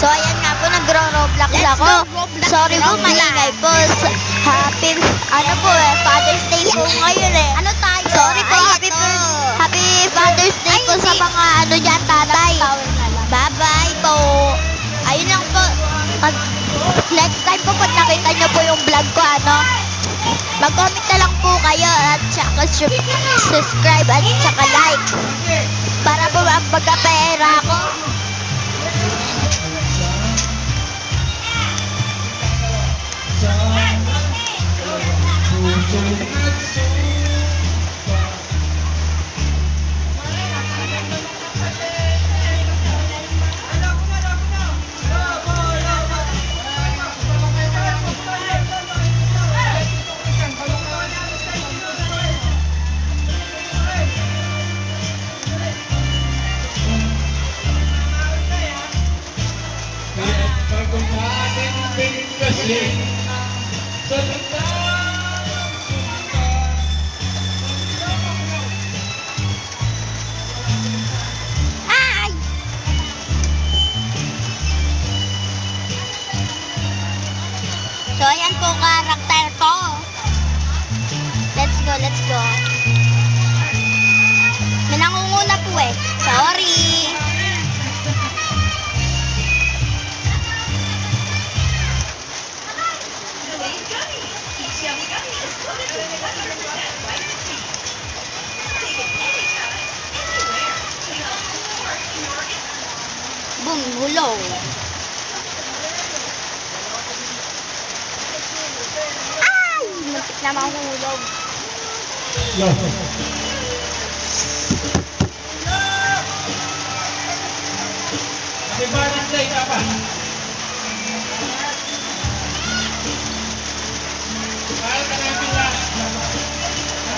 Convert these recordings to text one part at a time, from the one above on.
So ayan nga po, nagro-roblox ako. Sorry po, maingay po. Happy, ano po Father's Day po ngayon eh. Ano tayo? Sorry po, happy Father's Day po sa mga ano dyan, tatay. Bye-bye po. Ayun lang po. Next time po pag nakita nyo po yung vlog ko, mag-comment na lang po kayo at saka subscribe at saka like. Para po magkapera ako. Ay! So, ayan po karakter ko. Let's go, let's go. May nangunguna po eh. Sorry. Boom, hulog. Ay! Muntik na mahulog. Happy Father's Day, Papa. Mahal ka namin lang.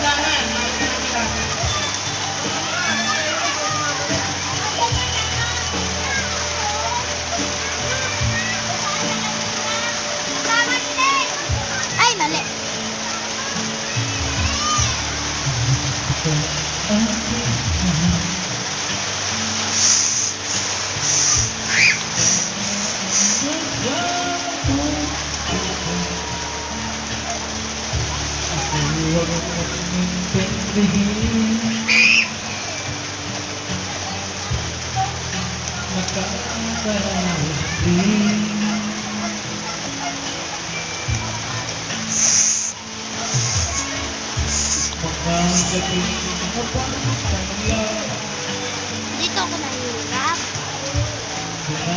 Tandaan, mahal ka namin lang. Ay, mali. Dito ako nahihila.